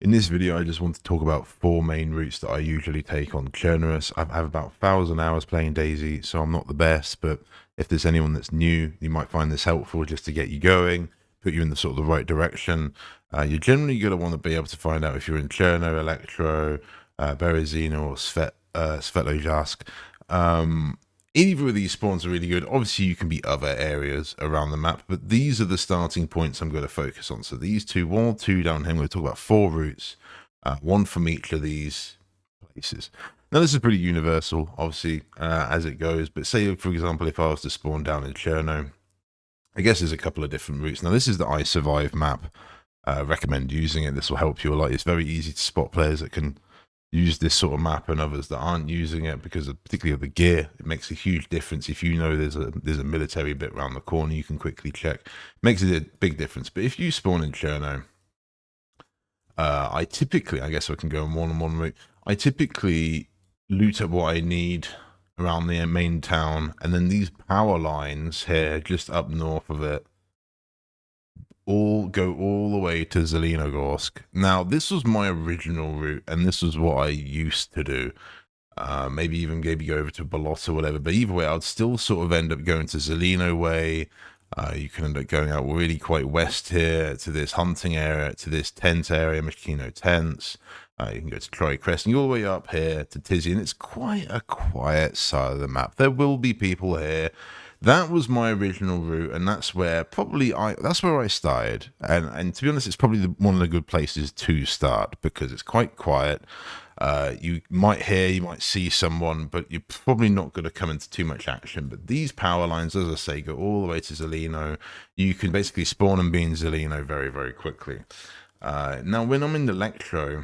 In this video, I just want to talk about four main routes that I usually take on Chernarus. I have about 1,000 hours playing DayZ, so I'm not the best, but if there's anyone that's new, you might find this helpful just to get you going, put you in the sort of the right direction. You're generally going to want to be able to find out if you're in Cherno, Electro, Berezino, or Svetlojask. Either of these spawns are really good. Obviously, you can be other areas around the map, but these are the starting points I'm going to focus on. So these two, one or two down here, I'm going to talk about four routes, one from each of these places. Now, this is pretty universal, obviously, as it goes, but say, for example, if I was to spawn down in Cherno, I guess there's a couple of different routes. Now, this is the iZurvive map. Recommend using it. This will help you a lot. It's very easy to spot players that can use this sort of map and others that aren't using it because of, particularly of the gear. It makes a huge difference. If you know there's a military bit around the corner, you can quickly check. It makes a big difference. But if you spawn in Cherno, I typically, I guess I can go on one route. I typically loot up what I need around the main town, and then these power lines here, just up north of it, all go all the way to Zelenogorsk. Now, this was my original route, and this was what I used to do. Maybe even maybe go over to Bolot or whatever. But either way, I'd still sort of end up going to Zeleno way. You can end up going out really quite west here to this hunting area, to this tent area, Machino tents. You can go to Troy Crest and all the way up here to Tizzy, and it's quite a quiet side of the map. There will be people here. That was my original route, and that's where that's where I started. And to be honest, it's probably one of the good places to start because it's quite quiet. You might see someone, but you're probably not going to come into too much action. But these power lines, as I say, go all the way to Zeleno. You can basically spawn and be in Zeleno very, very quickly. Now, when I'm in the Electro,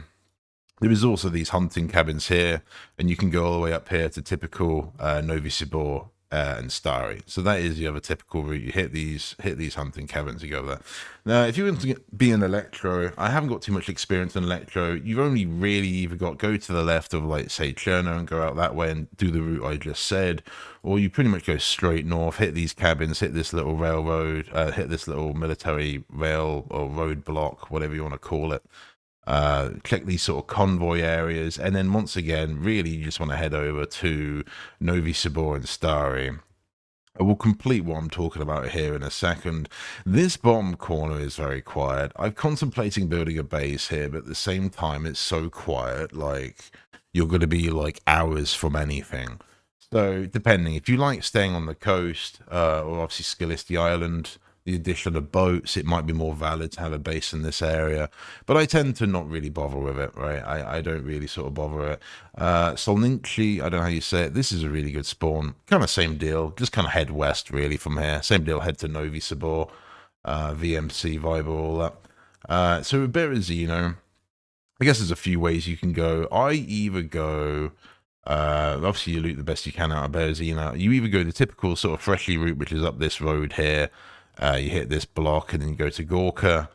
there is also these hunting cabins here, and you can go all the way up here to typical Novi Sobor and Stary. So that is the other typical route. You hit these hunting cabins, you go there. Now, if you want to be an Electro, I haven't got too much experience in Electro. You've only really either got go to the left of, like, say, Cherno and go out that way and do the route I just said, or you pretty much go straight north, hit these cabins, hit this little railroad, hit this little military rail or road block, whatever you want to call it. Check these sort of convoy areas, and then once again, really, you just want to head over to Novi Sobor and Stary. I will complete what I'm talking about here in a second. This bottom corner is very quiet. I'm contemplating building a base here, but at the same time, it's so quiet, like, you're going to be, like, hours from anything. So, depending, if you like staying on the coast, or obviously Skillisty Island, the addition of boats, it might be more valid to have a base in this area. But I tend to not really bother with it, right? I don't really sort of bother it. Solninchi, I don't know how you say it. This is a really good spawn. Kind of same deal. Just kind of head west, really, from here. Same deal, head to Novi Sobor, VMC, Viber, all that. So a bit of Xeno. I guess there's a few ways you can go. I either go... obviously, you loot the best you can out of Berezino. You either go the typical sort of freshly route, which is up this road here. You hit this block and then you go to Gorka.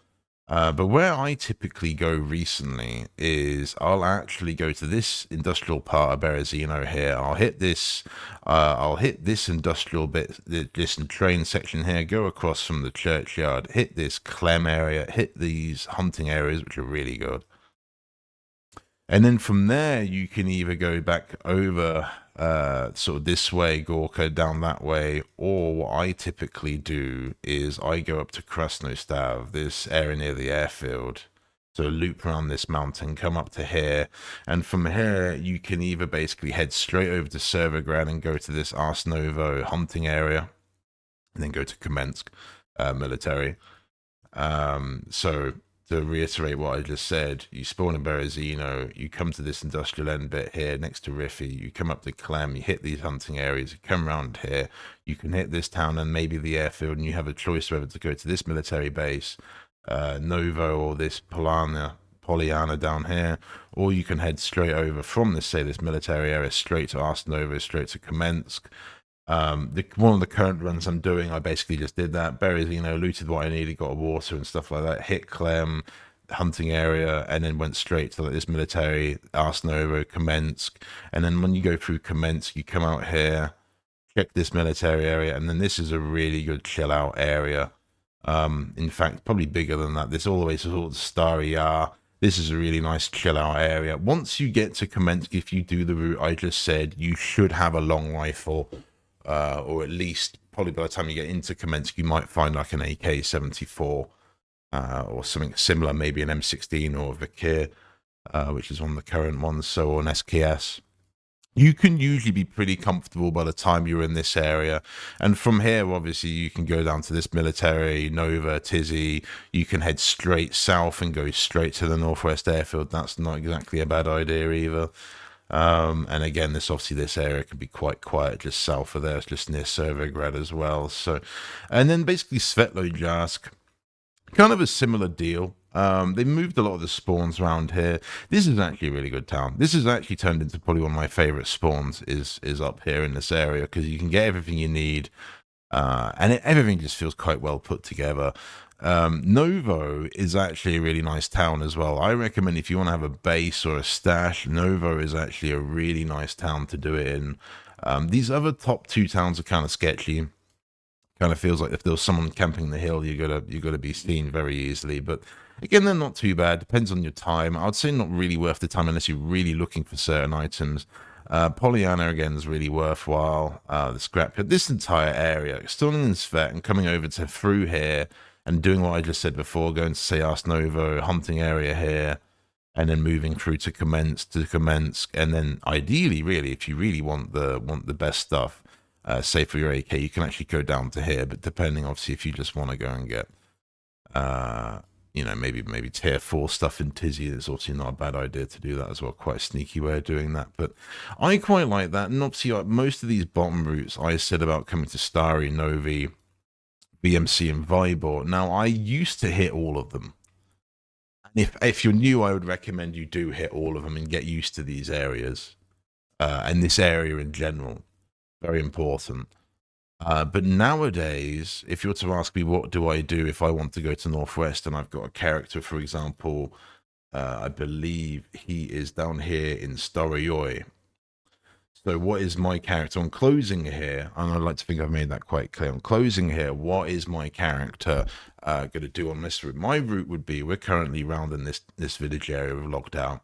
But where I typically go recently is I'll actually go to this industrial part of Berezino here. I'll hit this industrial bit, this train section here, go across from the churchyard, hit this Clem area, hit these hunting areas, which are really good. And then from there, you can either go back over sort of this way, Gorka, down that way, or what I typically do is I go up to Krasnostav, this area near the airfield. So loop around this mountain, come up to here, and from here you can either basically head straight over to Servergrad and go to this Arsnovo hunting area, and then go to Kamensk military. So to reiterate what I just said, you spawn in Berezino, you come to this industrial end bit here next to Riffy, you come up to Clem, you hit these hunting areas, you come around here, you can hit this town and maybe the airfield, and you have a choice whether to go to this military base, Novo, or this Polyana down here, or you can head straight over from this, say, this military area, straight to Arsnovo, straight to Kamensk. One of the current runs I'm doing, I basically just did that. Berezino, looted what I needed, got water and stuff like that, hit Clem, hunting area, and then went straight to, like, this military, Arsnovo, Kamensk. And then when you go through Kamensk, you come out here, check this military area, and then this is a really good chill out area. In fact, probably bigger than that. This all the way to sort of Stary Yar. This is a really nice chill out area. Once you get to Kamensky, if you do the route I just said, you should have a long rifle, or at least probably by the time you get into Kamensky, you might find like an AK-74 or something similar, maybe an M16 or a Vakir, which is one of the current ones, so or an SKS. You can usually be pretty comfortable by the time you're in this area. And from here, obviously, you can go down to this military, Nova, Tizzy. You can head straight south and go straight to the Northwest Airfield. That's not exactly a bad idea either. And again, this area can be quite quiet just south of there. It's just near Servograd as well. So, and then basically Svetlojarsk, kind of a similar deal. They moved a lot of the spawns around here. This is actually a really good town. This has actually turned into probably one of my favorite spawns is up here in this area, because you can get everything you need, and everything just feels quite well put together. Novo is actually a really nice town as well. I recommend if you want to have a base or a stash, Novo is actually a really nice town to do it in. These other top two towns are kind of sketchy. Kind of feels like if there was someone camping the hill, you're gonna be seen very easily. But again, they're not too bad. Depends on your time. I'd say not really worth the time unless you're really looking for certain items. Pollyanna again is really worthwhile. The scrapyard, this entire area, starting in Svet and coming over to through here and doing what I just said before, going to Sayas Novo, hunting area here, and then moving through to Kamensk, and then ideally, really, if you really want the best stuff, say for your AK, you can actually go down to here. But depending, obviously, if you just want to go and get, you know, maybe tier 4 stuff in Tizzy, it's obviously not a bad idea to do that as well. Quite a sneaky way of doing that, but I quite like that. And obviously, like most of these bottom routes, I said about coming to Stary, Novi, BMC, and Vybor. Now, I used to hit all of them. If you're new, I would recommend you do hit all of them and get used to these areas, and this area in general. Very important. But nowadays, if you were to ask me what do I do if I want to go to Northwest and I've got a character, for example, I believe he is down here in Staroyoy. So what is my character on closing here? And I'd like to think I've made that quite clear. On closing here, what is my character going to do on this route? My route would be, we're currently rounding this village area we've locked out.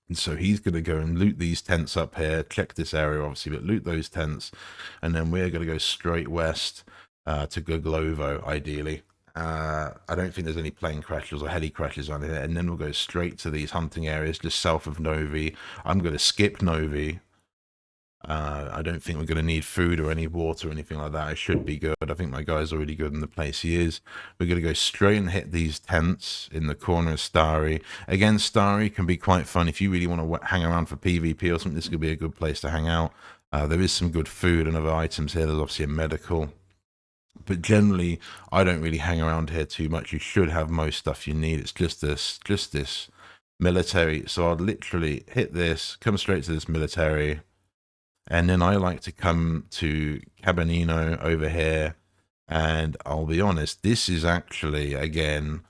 And so he's going to go and loot these tents up here, check this area obviously, but loot those tents. And then we're going to go straight west to Goglovo, ideally. I don't think there's any plane crashes or heli crashes on here. And then we'll go straight to these hunting areas just south of Novi. I'm going to skip Novi. I don't think we're going to need food or any water or anything like that. I should be good. I think my guy's already good in the place he is. We're going to go straight and hit these tents in the corner of Stary. Again, Stary can be quite fun. If you really want to hang around for PvP or something, this could be a good place to hang out. There is some good food and other items here. There's obviously a medical. But generally, I don't really hang around here too much. You should have most stuff you need. It's just this military. So I'd literally hit this, come straight to this military. And then I like to come to Cabanino over here. And I'll be honest, this is actually, again,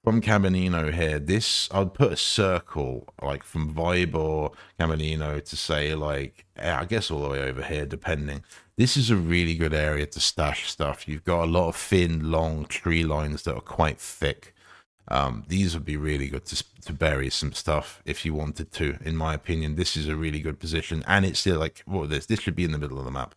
from Cabanino here, I'd put a circle, like from Vybor, Cabanino to say, like, I guess all the way over here, depending. This is a really good area to stash stuff. You've got a lot of thin, long tree lines that are quite thick. These would be really good to bury some stuff if you wanted to. In my opinion, this is a really good position, and it's still like, what is this should be in the middle of the map,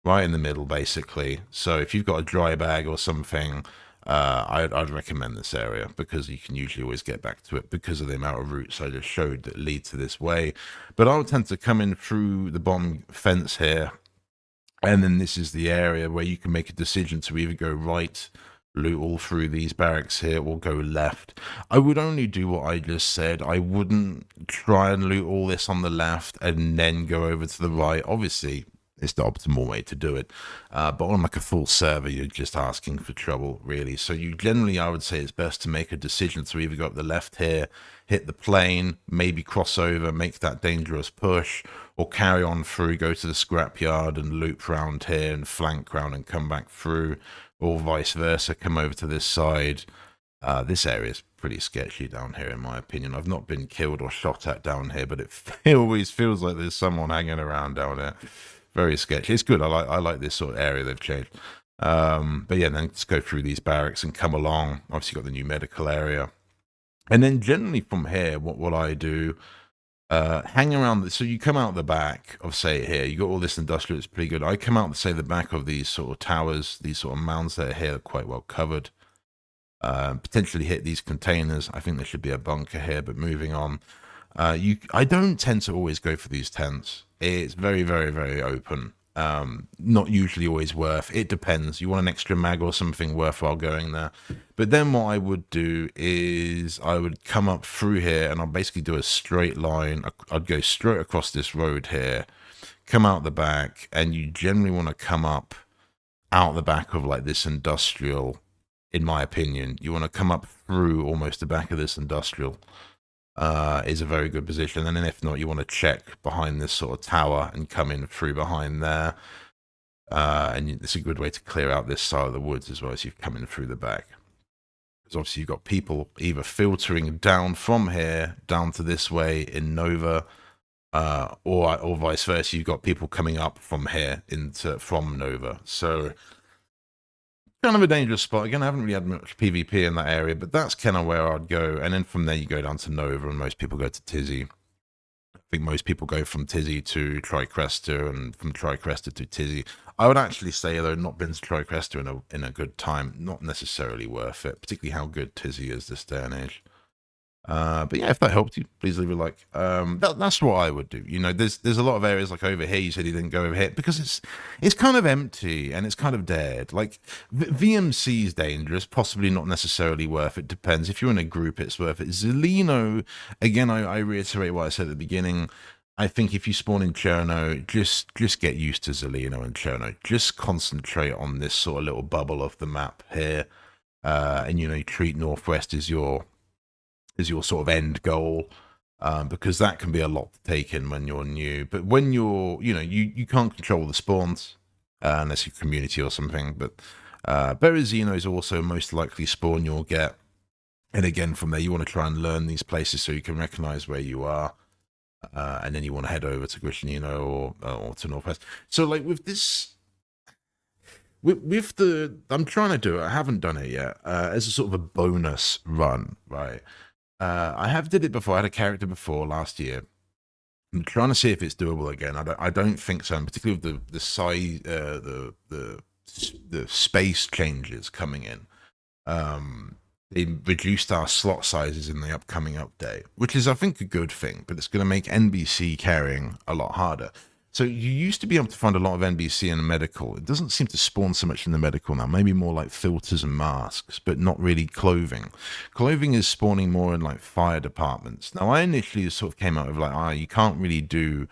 right in the middle, basically. So if you've got a dry bag or something, I'd recommend this area, because you can usually always get back to it because of the amount of routes I just showed that lead to this way. But I would tend to come in through the bomb fence here, and then this is the area where you can make a decision to either go right, loot all through these barracks here, or go left. I would only do what I just said. I wouldn't try and loot all this on the left and then go over to the right. Obviously, it's the optimal way to do it. But on like a full server, you're just asking for trouble, really. So you generally, I would say it's best to make a decision to either go up the left here, hit the plane, maybe cross over, make that dangerous push, or carry on through, go to the scrapyard and loop round here and flank round and come back through, or vice versa, come over to this side. This area is pretty sketchy down here, in my opinion. I've not been killed or shot at down here, but it always feels like there's someone hanging around down there. Very sketchy. It's good. I like this sort of area they've changed. But yeah, then let's go through these barracks and come along. Obviously got the new medical area. And then generally from here, what I do, hang around. So you come out the back of, say, here, you got all this industrial, it's pretty good. I come out, say, the back of these sort of towers, these sort of mounds that are here, quite well covered. Potentially hit these containers. I think there should be a bunker here, but moving on. I don't tend to always go for these tents. It's very, very, very open. Not usually always worth. It depends. You want an extra mag or something worthwhile going there. But then what I would do is I would come up through here and I'll basically do a straight line. I'd go straight across this road here, come out the back, and you generally want to come up out the back of like this industrial. In my opinion, you want to come up through almost the back of this industrial. Is a very good position. And then if not, you want to check behind this sort of tower and come in through behind there. And it's a good way to clear out this side of the woods as well as you've come in through the back. Because obviously you've got people either filtering down from here down to this way in Nova, or vice versa. You've got people coming up from here from Nova. So kind of a dangerous spot. Again, I haven't really had much PvP in that area, but that's kind of where I'd go. And then from there, you go down to Nova, and most people go to Tizzy. I think most people go from Tizzy to Tricresta, and from Tricresta to Tizzy. I would actually say, though, not been to Tricresta in a good time, not necessarily worth it, particularly how good Tizzy is this day and age. But yeah, if that helped you, please leave a like. That's what I would do. You know, there's a lot of areas like over here. You said you didn't go over here because it's kind of empty and it's kind of dead. Like VMC is dangerous, possibly not necessarily worth it. Depends if you're in a group, it's worth it. Zelino, again, I reiterate what I said at the beginning. I think if you spawn in Cherno, just get used to Zelino and Cherno. Just concentrate on this sort of little bubble of the map here, and you know, treat Northwest as your sort of end goal, because that can be a lot to take in when you're new. But when you're, you know, you can't control the spawns unless you're community or something. But Barazo is also most likely spawn you'll get. And again, from there, you want to try and learn these places so you can recognize where you are. And then you want to head over to Grishnino or to Northwest. So like with this, with the, I'm trying to do it. I haven't done it yet as a sort of a bonus run, right? I have did it before. I had a character before last year. I'm trying to see if it's doable again. I don't think so, and particularly with the size, the space changes coming in. They reduced our slot sizes in the upcoming update, which is, I think, a good thing, but it's going to make NBC carrying a lot harder. So you used to be able to find a lot of NBC in the medical. It doesn't seem to spawn so much in the medical now. Maybe more like filters and masks, but not really clothing. Clothing is spawning more in like fire departments. Now, I initially sort of came out of like, you can't really do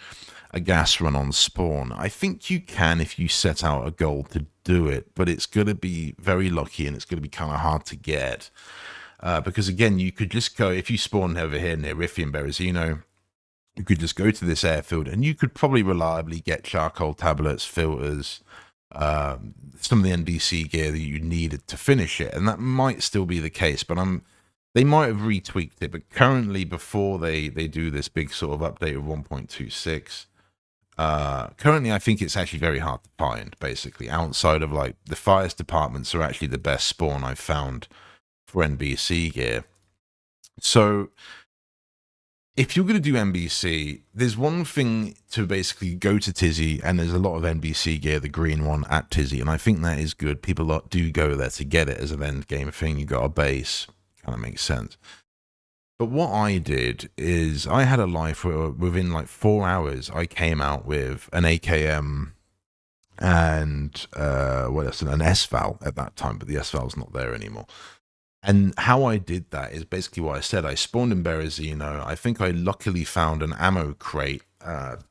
a gas run on spawn. I think you can if you set out a goal to do it, but it's going to be very lucky and it's going to be kind of hard to get. Because again, you could just go, if you spawn over here near Riffy and Berezino, you could just go to this airfield and you could probably reliably get charcoal tablets, filters, some of the NBC gear that you needed to finish it. And that might still be the case, but they might have retweaked it. But currently, before they do this big sort of update of 1.26, currently I think it's actually very hard to find, basically. Outside of like the fires departments are actually the best spawn I've found for NBC gear. So if you're going to do NBC, there's one thing to basically go to Tizzy, and there's a lot of NBC gear, the green one at Tizzy, and I think that is good. People do go there to get it as an end game thing. You got a base, kind of makes sense. But what I did is I had a life where within like 4 hours, I came out with an AKM and what else? An SVAL at that time, but the SVAL's not there anymore. And how I did that is basically what I said. I spawned in Berezino. I think I luckily found an ammo crate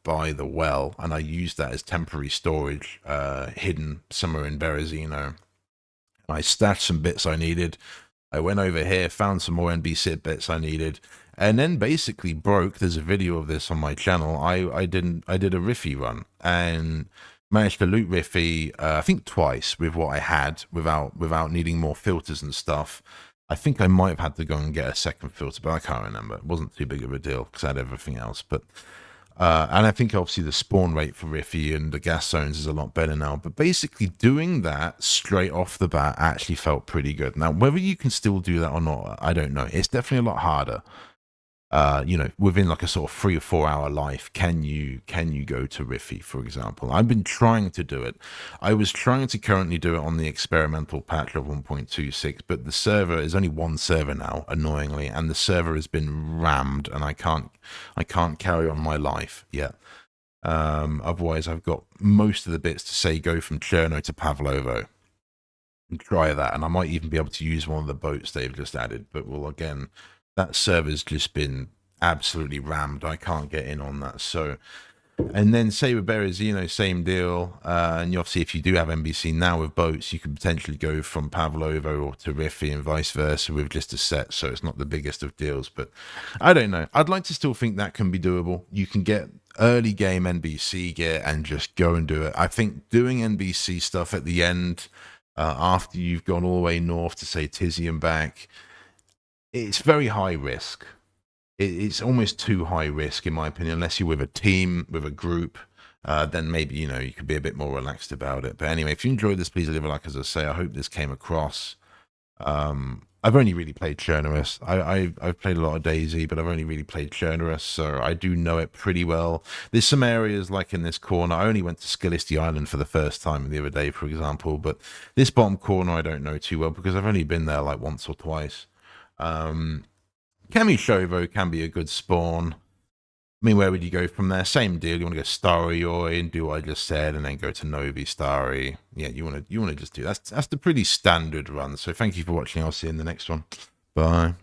by the well, and I used that as temporary storage hidden somewhere in Berezino. I stashed some bits I needed. I went over here, found some more NBC bits I needed, and then basically broke. There's a video of this on my channel. I did a Riffy run and managed to loot Riffy, I think twice with what I had without needing more filters and stuff. I think I might have had to go and get a second filter, but I can't remember. It wasn't too big of a deal because I had everything else. But And I think obviously the spawn rate for Riffy and the gas zones is a lot better now. But basically doing that straight off the bat actually felt pretty good. Now, whether you can still do that or not, I don't know. It's definitely a lot harder. Within like a sort of 3 or 4 hour life, can you go to Riffy, for example? I've been trying to do it. I was trying to currently do it on the experimental patch of 1.26, but the server is only one server now, annoyingly, and the server has been rammed, and I can't carry on my life yet. Otherwise, I've got most of the bits to say go from Cherno to Pavlovo and try that, and I might even be able to use one of the boats they've just added. But well, again, that server's just been absolutely rammed. I can't get in on that. So, and then say with Berezino, same deal. And obviously, if you do have NBC now with boats, you could potentially go from Pavlovo or to Riffy and vice versa with just a set. So it's not the biggest of deals, but I don't know. I'd like to still think that can be doable. You can get early game NBC gear and just go and do it. I think doing NBC stuff at the end, after you've gone all the way north to say Tizzy and back, it's very high risk. It's almost too high risk, in my opinion, unless you're with a team, with a group. Then maybe, you could be a bit more relaxed about it. But anyway, if you enjoyed this, please leave a like, as I say. I hope this came across. I've only really played Chernarus. I've played a lot of DayZ, but I've only really played Chernarus, so I do know it pretty well. There's some areas, like in this corner, I only went to Skillisty Island for the first time the other day, for example, but this bottom corner I don't know too well, because I've only been there like once or twice. Shovo can be a good spawn. I mean, where would you go from there? Same deal. You want to go Starry and do what I just said, and then go to Novi Starry. Yeah, you want to just do that's the pretty standard run. So thank you for watching. I'll see you in the next one. Bye.